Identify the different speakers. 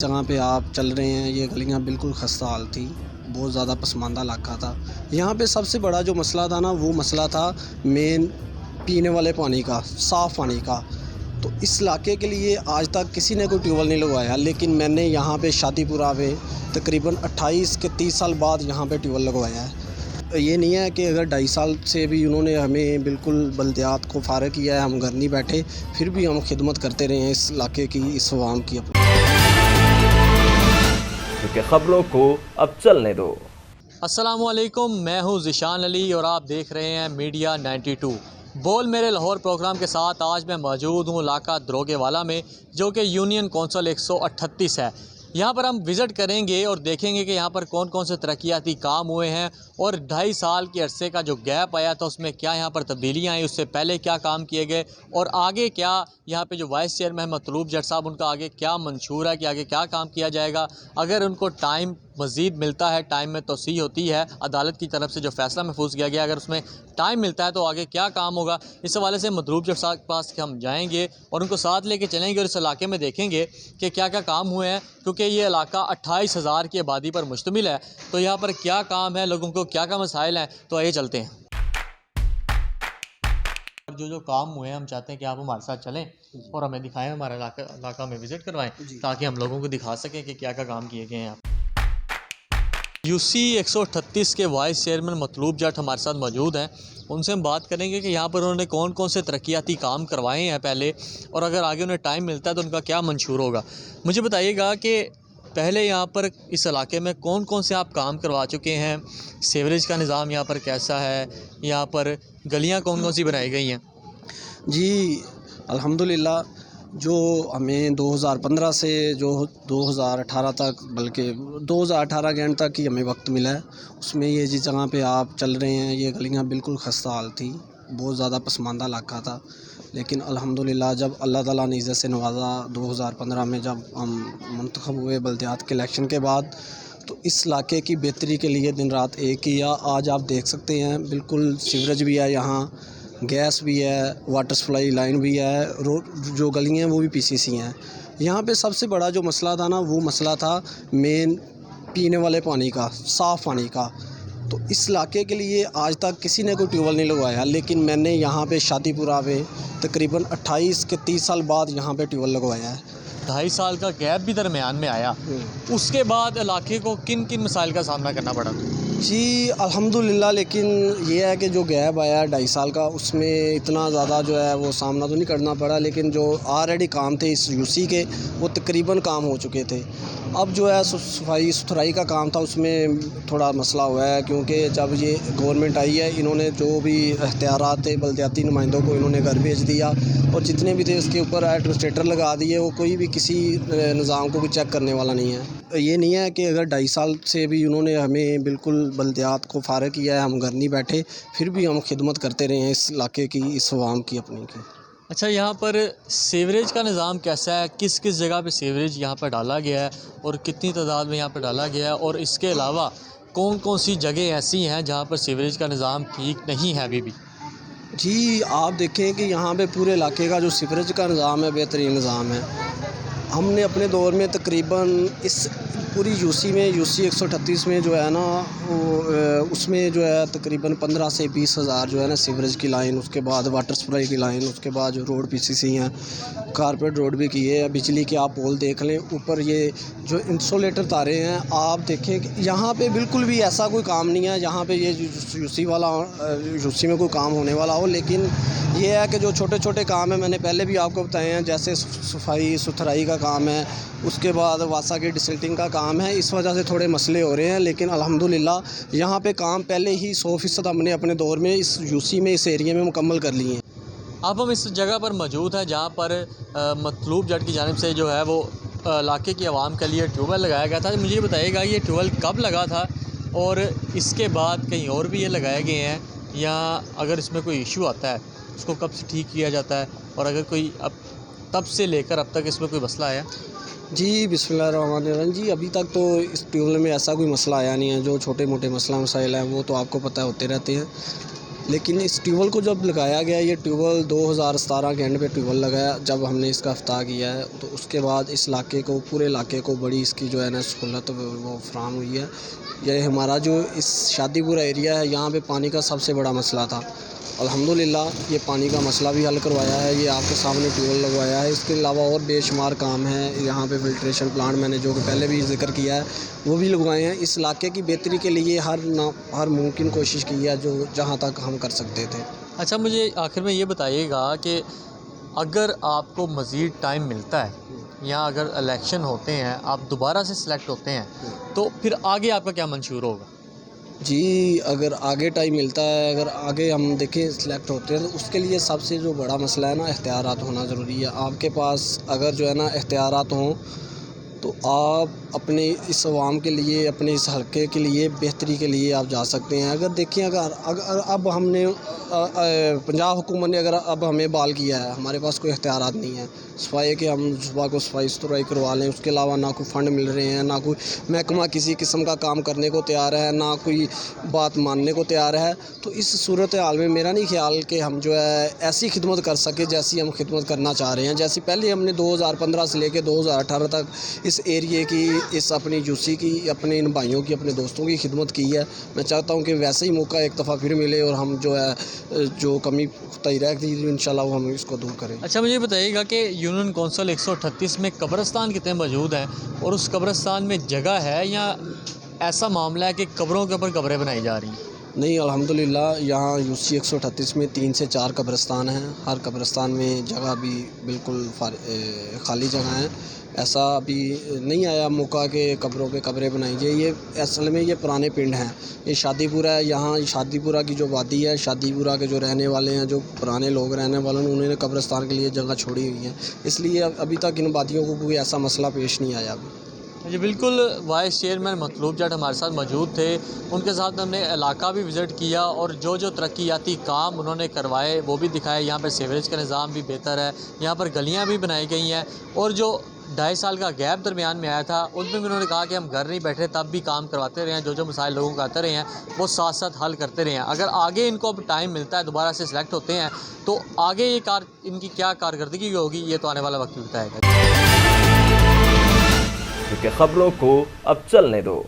Speaker 1: جہاں پہ آپ چل رہے ہیں یہ گلیاں بالکل خستہ حال تھی، بہت زیادہ پسماندہ علاقہ تھا۔ یہاں پہ سب سے بڑا جو مسئلہ تھا نا، وہ مسئلہ تھا مین پینے والے پانی کا، صاف پانی کا۔ تو اس علاقے کے لیے آج تک کسی نے کوئی ٹیوب ویل نہیں لگوایا، لیکن میں نے یہاں پہ شادی پورہ پہ تقریباً 28 کے 30 سال بعد یہاں پہ ٹیوب ویل لگوایا ہے۔ یہ نہیں ہے کہ اگر 2.5 سال سے بھی انہوں نے ہمیں بالکل بلدیات کو فارغ کیا ہے، ہم گھر نہیں بیٹھے، پھر بھی ہم خدمت کرتے رہے ہیں اس علاقے کی، اس عوام کی اپنی۔
Speaker 2: کیونکہ خبروں کو اب چلنے دو۔
Speaker 3: السلام علیکم، میں ہوں ذیشان علی اور آپ دیکھ رہے ہیں میڈیا 92 بول میرے لاہور پروگرام کے ساتھ۔ آج میں موجود ہوں علاقہ دروگے والا میں، جو کہ یونین کونسل 138 ہے۔ یہاں پر ہم وزٹ کریں گے اور دیکھیں گے کہ یہاں پر کون کون سے ترقیاتی کام ہوئے ہیں، اور 2.5 سال کے عرصے کا جو گیپ آیا تھا اس میں کیا یہاں پر تبدیلیاں آئیں، اس سے پہلے کیا کام کیے گئے، اور آگے کیا یہاں پہ جو وائس چیئرمین مطلوب جٹ صاحب، ان کا آگے کیا منشور ہے کہ آگے کیا کام کیا جائے گا۔ اگر ان کو ٹائم مزید ملتا ہے، ٹائم میں توسیع ہوتی ہے، عدالت کی طرف سے جو فیصلہ محفوظ کیا گیا، اگر اس میں ٹائم ملتا ہے تو آگے کیا کام ہوگا، اس حوالے سے مطلوب جٹ صاحب کے پاس ہم جائیں گے اور ان کو ساتھ لے کے چلیں گے اور اس علاقے میں دیکھیں گے کہ کیا کیا کام ہوئے ہیں، کیونکہ یہ علاقہ 28,000 کی آبادی پر مشتمل ہے۔ تو یہاں پر کیا کام ہے، لوگوں کو کیا کیا مسائل ہیں، تو آئیے چلتے ہیں۔ جو کام ہوئے ہیں ہم چاہتے ہیں کہ آپ ہمارے ساتھ چلیں اور ہمیں دکھائیں، ہمارے علاقہ میں وزٹ کروائیں، تاکہ ہم لوگوں کو دکھا سکیں کہ کیا کیا کام کیے گئے ہیں۔ UC 138 کے وائس چیئرمین مطلوب جٹ ہمارے ساتھ موجود ہیں، ان سے ہم بات کریں گے کہ یہاں پر انہوں نے کون کون سے ترقیاتی کام کروائے ہیں پہلے، اور اگر آگے انہیں ٹائم ملتا ہے تو ان کا کیا منشور ہوگا۔ مجھے بتائیے گا کہ پہلے یہاں پر اس علاقے میں کون کون سے آپ کام کروا چکے ہیں، سیوریج کا نظام یہاں پر کیسا ہے، یہاں پر گلیاں کون کون سی بنائی گئی ہیں؟
Speaker 1: جی الحمدللہ، جو ہمیں 2015 سے جو 2018 تک، بلکہ 2018 کے اینڈ تک ہی ہمیں وقت ملا ہے، اس میں یہ جس جگہ پہ آپ چل رہے ہیں یہ گلیاں بالکل خستہ حال تھی، بہت زیادہ پسماندہ علاقہ تھا۔ لیکن الحمدللہ جب اللہ تعالیٰ نے عزت سے نوازا، 2015 میں جب ہم منتخب ہوئے بلدیات کے الیکشن کے بعد، تو اس علاقے کی بہتری کے لیے دن رات ایک کیا۔ آج آپ دیکھ سکتے ہیں بالکل سیوریج بھی ہے یہاں، گیس بھی ہے، واٹر سپلائی لائن بھی ہے، روڈ جو گلیاں ہیں وہ بھی PCC ہیں۔ یہاں پہ سب سے بڑا جو مسئلہ تھا نا، وہ مسئلہ تھا مین پینے والے پانی کا، صاف پانی کا۔ تو اس علاقے کے لیے آج تک کسی نے کوئی ٹیوب ویل نہیں لگوایا، لیکن میں نے یہاں پہ شادی پورہ پہ تقریباً 28 کے 30 سال بعد یہاں پہ ٹیوب ویل لگوایا ہے۔
Speaker 3: 2.5 سال کا گیپ بھی درمیان میں آیا، اس کے بعد علاقے کو کن کن مسائل کا سامنا کرنا پڑا؟
Speaker 1: جی الحمدللہ، لیکن یہ ہے کہ جو گیپ آیا 2.5 سال کا، اس میں اتنا زیادہ جو ہے وہ سامنا تو نہیں کرنا پڑا، لیکن جو آلریڈی کام تھے اس UC کے، وہ تقریباً کام ہو چکے تھے۔ اب جو ہے صفائی ستھرائی کا کام تھا، اس میں تھوڑا مسئلہ ہوا ہے، کیونکہ جب یہ گورنمنٹ آئی ہے، انہوں نے جو بھی اختیارات تھے بلدیاتی نمائندوں کو انہوں نے گھر بھیج دیا، اور جتنے بھی تھے اس کے اوپر ایڈمنسٹریٹر لگا دیے، وہ کوئی بھی کسی نظام کو بھی چیک کرنے والا نہیں ہے۔ یہ نہیں ہے کہ اگر 2.5 سال سے بھی انہوں نے ہمیں بالکل بلدیات کو فارغ کیا ہے، ہم گھر نہیں بیٹھے، پھر بھی ہم خدمت کرتے رہے ہیں اس علاقے کی، اس عوام کی اپنی کی۔
Speaker 3: اچھا، یہاں پر سیوریج کا نظام کیسا ہے؟ کس کس جگہ پہ سیوریج یہاں پر ڈالا گیا ہے اور کتنی تعداد میں یہاں پر ڈالا گیا ہے، اور اس کے علاوہ کون کون سی جگہیں ایسی ہیں جہاں پر سیوریج کا نظام ٹھیک نہیں ہے ابھی بھی؟
Speaker 1: جی آپ دیکھیں کہ یہاں پہ پورے علاقے کا جو سیوریج کا نظام ہے، بہترین نظام ہے۔ ہم نے اپنے دور میں تقریباً اس پوری UC میں، UC 138 میں جو ہے نا، اس میں جو ہے تقریباً 15 سے 20 ہزار جو ہے نا سیوریج کی لائن، اس کے بعد واٹر سپلائی کی لائن، اس کے بعد جو روڈ PCC ہیں، کارپیٹ روڈ بھی کیے ہیں، بجلی کے آپ پول دیکھ لیں اوپر، یہ جو انسولیٹر تارے ہیں آپ دیکھیں کہ یہاں پہ بالکل بھی ایسا کوئی کام نہیں ہے یہاں پہ یہ UC میں کوئی کام ہونے والا ہو۔ لیکن یہ ہے کہ جو چھوٹے چھوٹے کام ہیں، میں نے پہلے بھی آپ کو بتائے ہیں، جیسے صفائی ستھرائی کا کام ہے، اس کے بعد واسا کی ڈسلٹنگ کا کام ہے، اس وجہ سے تھوڑے مسئلے ہو رہے ہیں، لیکن الحمدللہ یہاں پہ کام پہلے ہی 100% ہم نے اپنے دور میں اس UC میں، اس ایریے میں مکمل کر لیے ہیں۔
Speaker 3: اب ہم اس جگہ پر موجود ہیں جہاں پر مطلوب جٹ کی جانب سے جو ہے وہ علاقے کی عوام کے لیے ٹیوب ویل لگایا گیا تھا۔ مجھے یہ بتائیے گا یہ ٹیوب ویل کب لگا تھا، اور اس کے بعد کہیں اور بھی یہ لگائے گئے ہیں، یا اگر اس میں کوئی ایشو آتا ہے اس کو کب سے ٹھیک کیا جاتا ہے، اور اگر کوئی اب تب سے لے کر اب تک اس میں کوئی مسئلہ آیا؟
Speaker 1: جی بسم اللہ الرحمن الرحیم۔ جی ابھی تک تو اس ٹیوب ویل میں ایسا کوئی مسئلہ آیا نہیں ہے، جو چھوٹے موٹے مسائل ہیں وہ تو آپ کو پتہ ہوتے رہتے ہیں، لیکن اس ٹیوبل کو جب لگایا گیا، یہ ٹیوبل 2017 کے اینڈ پہ ٹیوبل لگایا، جب ہم نے اس کا افتتاح کیا ہے تو اس کے بعد اس علاقے کو، پورے علاقے کو بڑی اس کی جو ہے نا سہولت وہ فراہم ہوئی ہے۔ یہ ہمارا جو اس شادی پورہ ایریا ہے، یہاں پہ پانی کا سب سے بڑا مسئلہ تھا، الحمدللہ یہ پانی کا مسئلہ بھی حل کروایا ہے۔ یہ آپ کے سامنے ٹیوبل لگوایا ہے، اس کے علاوہ اور بے شمار کام ہیں یہاں پہ۔ فلٹریشن پلانٹ میں نے جو کہ پہلے بھی ذکر کیا ہے وہ بھی لگوائے ہیں۔ اس علاقے کی بہتری کے لیے ہر ممکن کوشش کی ہے جو جہاں تک ہم کر سکتے تھے۔
Speaker 3: اچھا، مجھے آخر میں یہ بتائیے گا کہ اگر آپ کو مزید ٹائم ملتا ہے یا اگر الیکشن ہوتے ہیں، آپ دوبارہ سے سلیکٹ ہوتے ہیں، تو پھر آگے آپ کا کیا منشور ہوگا؟
Speaker 1: جی، اگر آگے ٹائم ملتا ہے، اگر آگے ہم دیکھیں سلیکٹ ہوتے ہیں، تو اس کے لیے سب سے جو بڑا مسئلہ ہے نا، اختیارات ہونا ضروری ہے۔ آپ کے پاس اگر جو ہے نا اختیارات ہوں تو آپ اپنے اس عوام کے لیے، اپنے اس حلقے کے لیے بہتری کے لیے آپ جا سکتے ہیں۔ اگر دیکھیں، اگر اب ہم نے پنجاب حکومت نے اگر اب ہمیں بحال کیا ہے، ہمارے پاس کوئی اختیارات نہیں ہیں صفائی کے، ہم صبح کو صفائی ستھرائی کروا لیں، اس کے علاوہ نہ کوئی فنڈ مل رہے ہیں، نہ کوئی محکمہ کسی قسم کا کام کرنے کو تیار ہے، نہ کوئی بات ماننے کو تیار ہے، تو اس صورتحال میں میرا نہیں خیال کہ ہم جو ہے ایسی خدمت کر سکے جیسی ہم خدمت کرنا چاہ رہے ہیں۔ جیسی پہلے ہم نے 2015 سے لے کے 2018 تک اس ایریے کی، اس اپنی یوسی کی، اپنے ان بھائیوں کی، اپنے دوستوں کی خدمت کی ہے۔ میں چاہتا ہوں کہ ویسے ہی موقع ایک دفعہ پھر ملے اور ہم جو ہے جو کمی کوتاہی رہ گئی انشاءاللہ وہ ہم اس کو دور کریں۔
Speaker 3: اچھا، مجھے بتائیے گا کہ یونین کونسل 138 میں قبرستان کتنے موجود ہیں، اور اس قبرستان میں جگہ ہے یا ایسا معاملہ ہے کہ قبروں کے اوپر قبریں بنائی جا رہی ہیں؟
Speaker 1: نہیں، الحمدللہ یہاں یوسی 138 میں 3 سے 4 قبرستان ہیں۔ ہر قبرستان میں جگہ بھی بالکل خالی جگہ ہیں۔ ایسا ابھی نہیں آیا موقع کہ قبروں پہ قبریں بنائی جائیں۔ یہ اصل میں یہ پرانے پنڈ ہیں، یہ شادی پورہ ہے، یہاں شادی پورہ کی جو وادی ہے، شادی پورہ کے جو رہنے والے ہیں، جو پرانے لوگ رہنے والے ہیں، انہوں نے قبرستان کے لیے جگہ چھوڑی ہوئی ہیں، اس لیے ابھی تک ان وادیوں کو کوئی ایسا مسئلہ پیش نہیں آیا ابھی۔
Speaker 3: جی بالکل، وائس چیئرمین مطلوب جٹ ہمارے ساتھ موجود تھے، ان کے ساتھ ہم نے علاقہ بھی وزٹ کیا اور جو ترقیاتی کام انہوں نے کروائے وہ بھی دکھائے۔ یہاں پر سیوریج کا نظام بھی بہتر ہے، یہاں پر گلیاں بھی بنائی گئی ہیں، اور جو 2.5 سال کا گیپ درمیان میں آیا تھا ان میں بھی انہوں نے کہا کہ ہم گھر نہیں بیٹھے، تب بھی کام کرواتے رہے ہیں، جو مسائل لوگوں کو آتے رہے ہیں وہ ساتھ ساتھ حل کرتے رہے ہیں۔ اگر آگے ان کو اب ٹائم ملتا ہے، دوبارہ سے سلیکٹ ہوتے ہیں، تو آگے یہ ان کی کیا کارکردگی ہوگی یہ تو آنے والا وقت بھی بتائے گا۔
Speaker 2: کیونکہ خبروں کو اب چلنے دو۔